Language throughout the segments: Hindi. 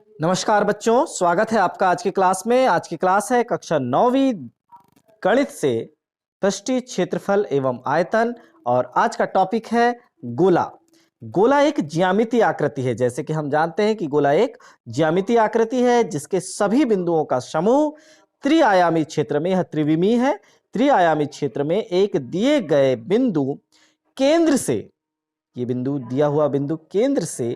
नमस्कार बच्चों, स्वागत है आपका आज की क्लास में। आज की क्लास है कक्षा 9वीं गणित से पृष्ठीय क्षेत्रफल एवं आयतन। और आज का टॉपिक है गोला। गोला एक ज्यामितीय आकृति है। जैसे कि हम जानते हैं कि गोला एक ज्यामितीय आकृति है जिसके सभी बिंदुओं का समूह त्रिआयामी क्षेत्र में, यह त्रिविमीय है, त्रिआयामी क्षेत्र में एक दिए गए बिंदु केंद्र से, ये बिंदु दिया हुआ बिंदु केंद्र से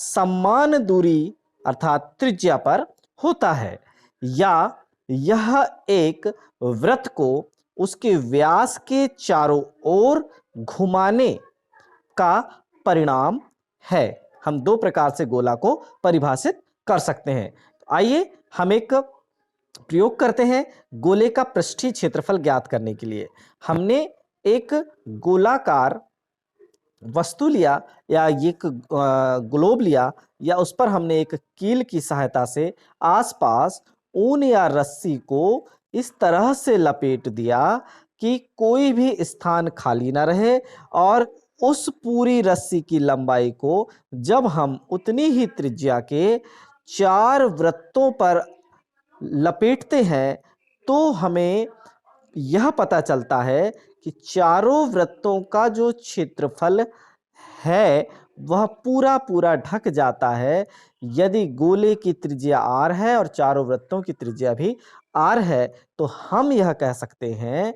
समान दूरी अर्थात त्रिज्या पर होता है, या यह एक वृत्त को उसके व्यास के चारों ओर घुमाने का परिणाम है। हम दो प्रकार से गोला को परिभाषित कर सकते हैं। आइए हम एक प्रयोग करते हैं गोले का पृष्ठीय क्षेत्रफल ज्ञात करने के लिए। हमने एक गोलाकार वस्तु लिया या एक ग्लोब लिया, या उस पर हमने एक कील की सहायता से आसपास ऊन या रस्सी को इस तरह से लपेट दिया कि कोई भी स्थान खाली ना रहे, और उस पूरी रस्सी की लंबाई को जब हम उतनी ही त्रिज्या के 4 वृत्तों पर लपेटते हैं तो हमें यह पता चलता है कि चारों वृत्तों का जो क्षेत्रफल है वह पूरा पूरा ढक जाता है। यदि गोले की त्रिज्या r है और चारों वृत्तों की त्रिज्या भी r है, तो हम यह कह सकते हैं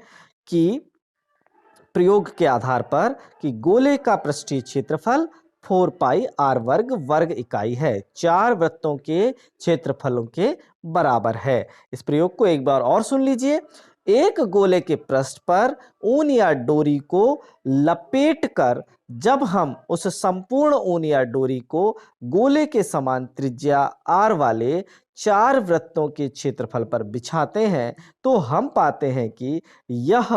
कि प्रयोग के आधार पर कि गोले का पृष्ठीय क्षेत्रफल 4 पाई r वर्ग वर्ग इकाई है, 4 वृत्तों के क्षेत्रफलों के बराबर है। इस प्रयोग को एक बार और सुन लीजिए। एक गोले के पृष्ठ पर ऊन या डोरी को लपेटकर जब हम उस संपूर्ण ऊन या डोरी को गोले के समान त्रिज्या r वाले 4 वृत्तों के क्षेत्रफल पर बिछाते हैं तो हम पाते हैं कि यह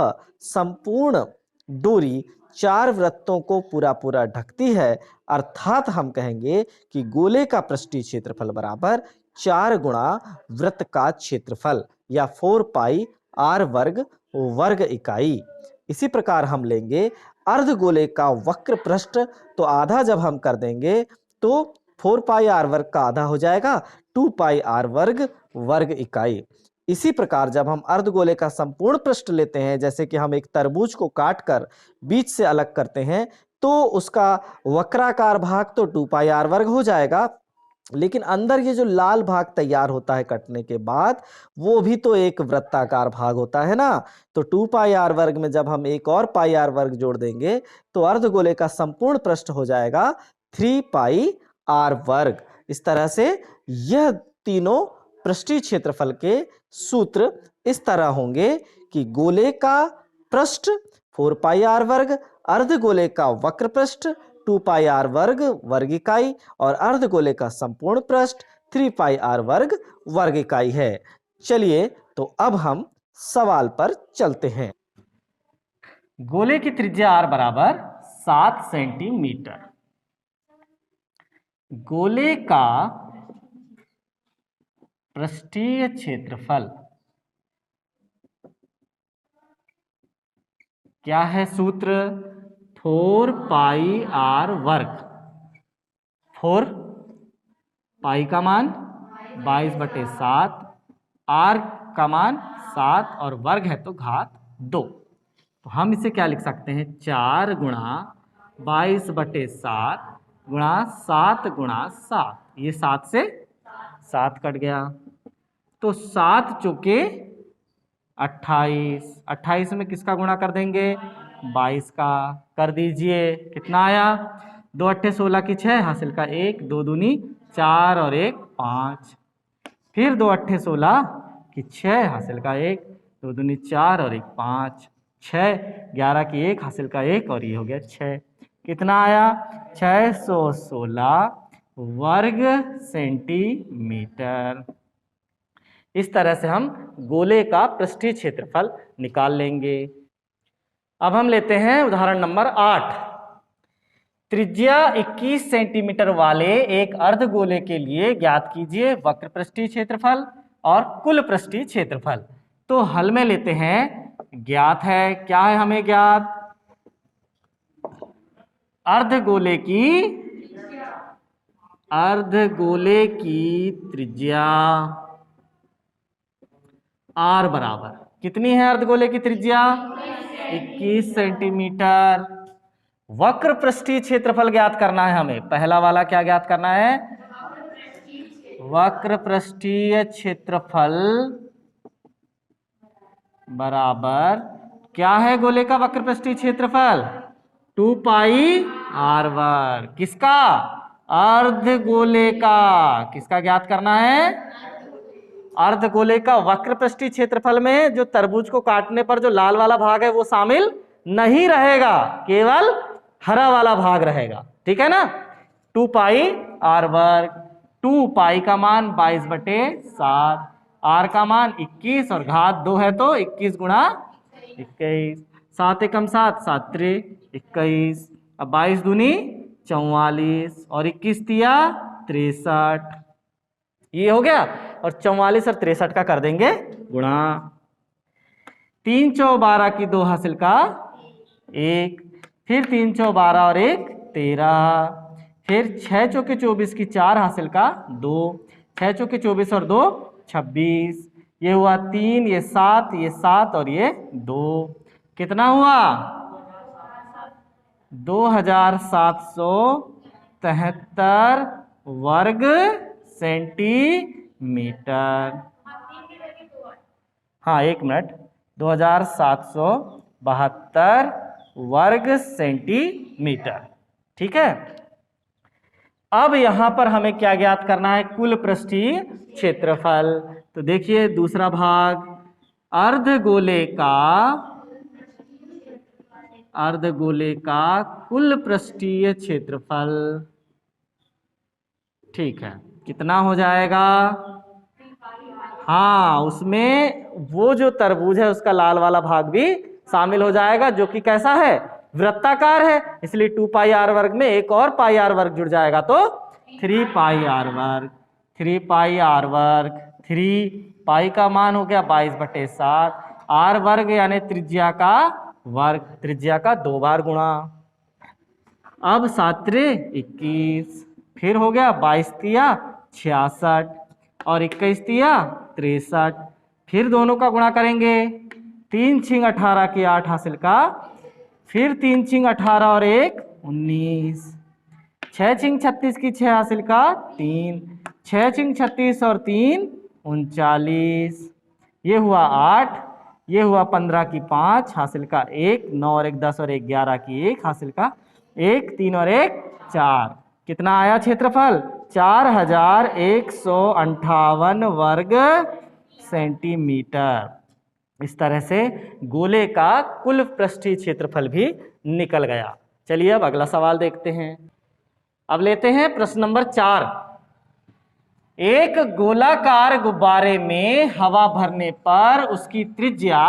संपूर्ण डोरी 4 वृत्तों को पूरा पूरा ढकती है। अर्थात हम कहेंगे कि गोले का पृष्ठीय क्षेत्रफल बराबर 4 गुणा वृत्त का क्षेत्रफल, या 4 पाई r वर्ग वर्ग इकाई। इसी प्रकार हम लेंगे अर्धगोले का वक्र पृष्ठ, तो आधा जब हम कर देंगे तो 4 पाई r वर्ग का आधा हो जाएगा 2 पाई r वर्ग वर्ग इकाई। इसी प्रकार जब हम अर्धगोले का संपूर्ण पृष्ठ लेते हैं, जैसे कि हम एक तरबूज को काटकर बीच से अलग करते हैं, तो उसका वक्राकार भाग तो 2 पाई r वर्ग हो जाएगा, लेकिन अंदर ये जो लाल भाग तैयार होता है कटने के बाद, वो भी तो एक वृत्ताकार भाग होता है ना। तो 2 पाई r वर्ग में जब हम एक और पाई r वर्ग जोड़ देंगे तो अर्धगोले का संपूर्ण पृष्ठ हो जाएगा 3 पाई r वर्ग। इस तरह से यह तीनों पृष्ठीय क्षेत्रफल के सूत्र इस तरह होंगे कि गोले का पृष्ठ 4 पाई r वर्ग, अर्धगोले का वक्र पृष्ठ 2 पाई r वर्ग वर्ग इकाई, और अर्धगोले का संपूर्ण पृष्ठ 3 पाई r वर्ग वर्ग इकाई है। चलिए तो अब हम सवाल पर चलते हैं। गोले की त्रिज्या r बराबर 7 सेंटीमीटर। गोले का पृष्ठीय क्षेत्रफल क्या है? सूत्र 4 पाई r वर्ग। 4 पाई का मान 22/7, r का मान 7 और वर्ग है तो घात 2। तो हम इसे क्या लिख सकते हैं? 4 गुणा 22/7 गुणा 7 गुणा 7। ये 7 से 7 कट गया, तो 7 चौके 28। 28 में किसका गुणा कर देंगे? 22 का। कर दीजिए, कितना आया? 2 अट्ठे 16 की 6 हासिल का 1, 2 दूनी 4 और 1 5। फिर 2 अट्ठे 16 की 6 हासिल का 1, 2 दूनी 4 और 1 5, 6, 11 की 1 हासिल का 1 और ये हो गया 6। कितना आया? 616 वर्ग सेंटीमीटर। इस तरह से हम गोले का पृष्ठीय क्षेत्रफल निकाल लेंगे। अब हम लेते हैं उदाहरण नंबर 8। त्रिज्या 21 सेंटीमीटर वाले एक अर्धगोले के लिए ज्ञात कीजिए वक्र पृष्ठीय क्षेत्रफल और कुल पृष्ठीय क्षेत्रफल। तो हल में लेते हैं। ज्ञात है, क्या है हमें ज्ञात? अर्धगोले की अर्धगोले की त्रिज्या r बराबर कितनी है? अर्धगोले की त्रिज्या 21 सेंटीमीटर। वक्र पृष्ठीय क्षेत्रफल ज्ञात करना है हमें। पहला वाला क्या ज्ञात करना है? वक्र पृष्ठीय क्षेत्रफल बराबर क्या है गोले का वक्र पृष्ठीय क्षेत्रफल? 2 पाई आर वर्ग। किसका? अर्धगोले का। किसका ज्ञात करना है? अर्धगोले का। वक्र पृष्ठीय क्षेत्रफल में जो तरबूज को काटने पर जो लाल वाला भाग है वो शामिल नहीं रहेगा, केवल हरा वाला भाग रहेगा। ठीक है ना? 2 पाई आर वर्ग। 2 पाई का मान 22/7, आर का मान 21 और घात 2 है तो 21 गुणा 21। 7 एकम 7, 7 त्रे 21। अब 22 दूनी 44 और 21 तिया 63। ये हो गया। और 44 और 63 का कर देंगे गुणा। 3 चौ 12 की 2 हासिल का 1, फिर 3 चौ 12 और 1 13, फिर 6 चौके 24 की 4 हासिल का 2, 6 चौके 24 और 2 26। ये हुआ 3, ये 7, ये 7 और ये 2। कितना हुआ? 2773 वर्ग सेंटीमीटर। हाँ, एक मिनट। 2772 वर्ग सेंटीमीटर। ठीक है। अब यहां पर हमें क्या ज्ञात करना है? कुल पृष्ठीय क्षेत्रफल। तो देखिए दूसरा भाग, अर्धगोले का कुल पृष्ठीय क्षेत्रफल। ठीक है, कितना हो जाएगा? हाँ, उसमें वो जो तरबूज है उसका लाल वाला भाग भी शामिल हो जाएगा, जो कि कैसा है? वृत्ताकार है। इसलिए 2 पाई आर वर्ग में एक और पाई आर वर्ग जुड़ जाएगा तो 3 पाई आर वर्ग। 3 पाई आर वर्ग। 3 पाई का मान हो गया 22/7, आर वर्ग यानी त्रिज्या का वर्ग, त्रिज्या का 2 बार गुणा। अब 7 त्रे 21, फिर हो गया 22 तिया 66 और 21 तिया 63। फिर दोनों का गुणा करेंगे। 3 छिंग 18 की 8 हासिल का, फिर 3 छिंग 18 और 1 19, 6 छिंग 36 की 6 हासिल का 3, 6 छिंग 36 और 3 39। ये हुआ 8, ये हुआ 15 की 5 हासिल का 1, 9 और 1 10 और 1 11 की 1 हासिल का 1, 3 और 1 4। कितना आया क्षेत्रफल? 4158 वर्ग सेंटीमीटर। इस तरह से गोले का कुल पृष्ठीय क्षेत्रफल भी निकल गया। चलिए अब अगला सवाल देखते हैं। अब लेते हैं प्रश्न नंबर 4। एक गोलाकार गुब्बारे में हवा भरने पर उसकी त्रिज्या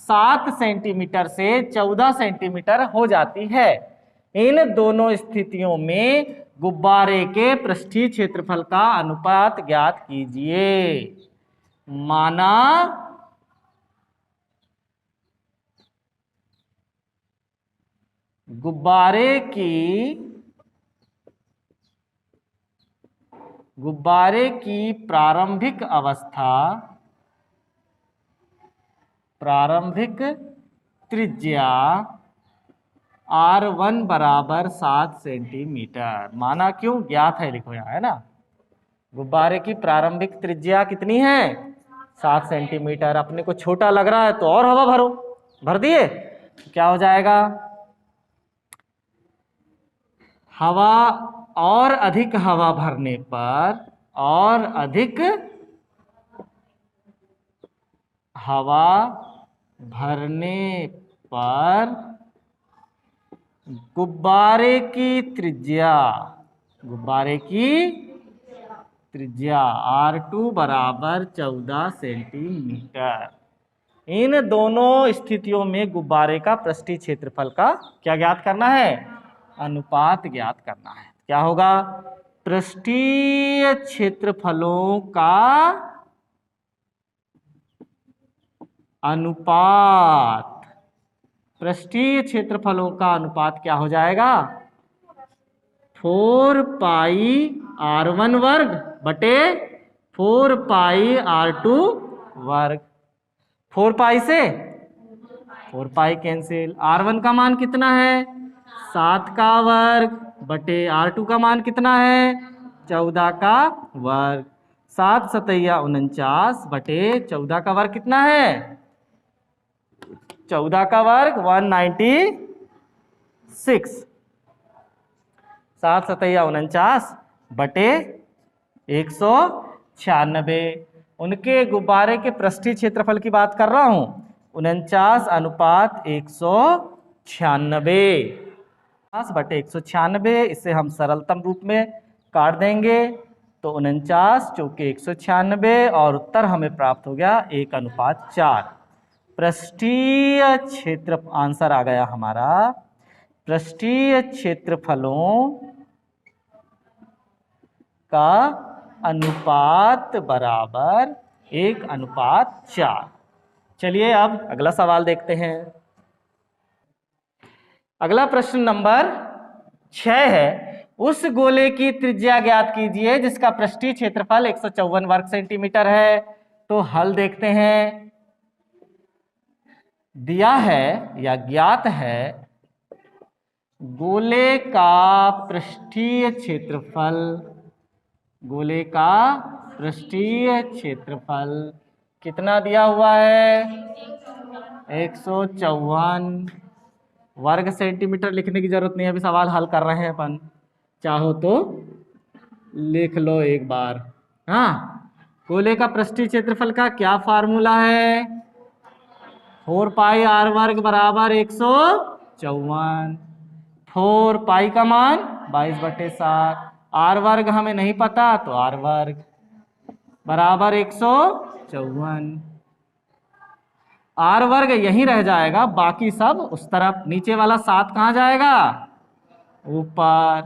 7 सेंटीमीटर से 14 सेंटीमीटर हो जाती है। इन दोनों स्थितियों में गुब्बारे के पृष्ठीय क्षेत्रफल का अनुपात ज्ञात कीजिए। माना गुब्बारे की प्रारंभिक त्रिज्या R1 बराबर 7 सेंटीमीटर। माना क्यों? ज्ञात है, लिखो यहाँ, है ना। गुब्बारे की प्रारंभिक त्रिज्या कितनी है? 7 सेंटीमीटर। अपने को छोटा लग रहा है तो और हवा भरो। भर दिए? क्या हो जाएगा? हवा और अधिक हवा भरने पर गुब्बारे की त्रिज्या R2 बराबर 14 सेंटीमीटर। इन दोनों स्थितियों में गुब्बारे का पृष्ठीय क्षेत्रफल का क्या ज्ञात करना है? अनुपात ज्ञात करना है। क्या होगा? पृष्ठीय क्षेत्रफलों का अनुपात। पृष्ठीय क्षेत्रफलों का अनुपात क्या हो जाएगा? 4 पाई r1 वर्ग बटे 4 पाई r2 वर्ग। 4 पाई से 4 पाई कैंसिल। r1 का मान कितना है 7 का वर्ग बटे r2 का मान कितना है 14 का वर्ग। 7 सतैया 49 बटे 14 का वर्ग कितना है 14 का वर्ग 196। 7 सतैया 49 बटे 196। उनके गुब्बारे के पृष्ठीय क्षेत्रफल की बात कर रहा हूं 49/196 बटे 196। इसे हम सरलतम रूप में काट देंगे तो 49 चौके 196 और उत्तर हमें प्राप्त हो गया 1/4। पृष्ठीय क्षेत्र आंसर आ गया हमारा पृष्ठीय क्षेत्रफलों का अनुपात बराबर 1/4। चलिए अब अगला सवाल देखते हैं। अगला प्रश्न नंबर 6 है, उस गोले की त्रिज्या ज्ञात कीजिए जिसका पृष्ठीय क्षेत्रफल 154 वर्ग सेंटीमीटर है। तो हल देखते हैं। दिया है या ज्ञात है गोले का पृष्ठीय क्षेत्रफल, गोले का पृष्ठीय क्षेत्रफल कितना दिया हुआ है 154 वर्ग सेंटीमीटर। लिखने की जरूरत नहीं है, अभी सवाल हल कर रहे हैं अपन, चाहो तो लिख लो एक बार। हाँ, गोले का पृष्ठीय क्षेत्रफल का क्या फार्मूला है 4 पाई r वर्ग बराबर 154। 4 पाई का मान 22/7, r वर्ग हमें नहीं पता तो r वर्ग बराबर 154। r वर्ग यहीं रह जाएगा, बाकी सब उस तरफ। नीचे वाला 7 कहाँ जाएगा ऊपर,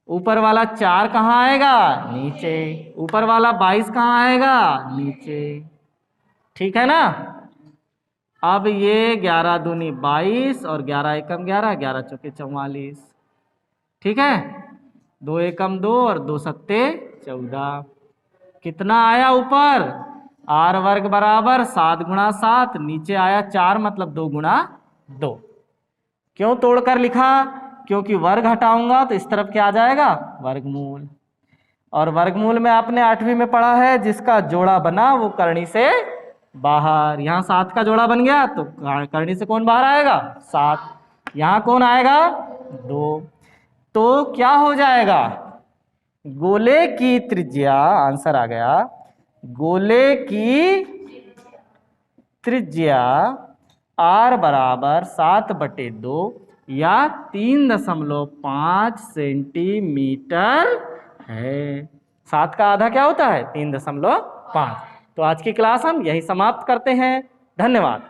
ऊपर वाला 4 कहाँ आएगा नीचे, ऊपर वाला 22 कहाँ आएगा नीचे। ठीक है ना। अब ये 11 दूनी 22 और 11 एकम 11, 11 चौके 44। ठीक है, 2 एकम 2 और 2 सत्ते 14। कितना आया ऊपर r वर्ग बराबर 7 गुणा 7, नीचे आया 4 मतलब 2 गुणा 2। क्यों तोड़कर लिखा, क्योंकि वर्ग हटाऊंगा तो इस तरफ क्या आ जाएगा वर्गमूल, और वर्गमूल में आपने 8वीं में पढ़ा है जिसका जोड़ा बना वो करनी से बाहर। यहाँ 7 का जोड़ा बन गया तो करनी से कौन बाहर आएगा 7, यहाँ कौन आएगा 2। तो क्या हो जाएगा गोले की त्रिज्या, आंसर आ गया गोले की त्रिज्या r बराबर 7/2 या 3.5 सेंटीमीटर है। 7 का आधा क्या होता है 3.5। तो आज की क्लास हम यही समाप्त करते हैं। धन्यवाद।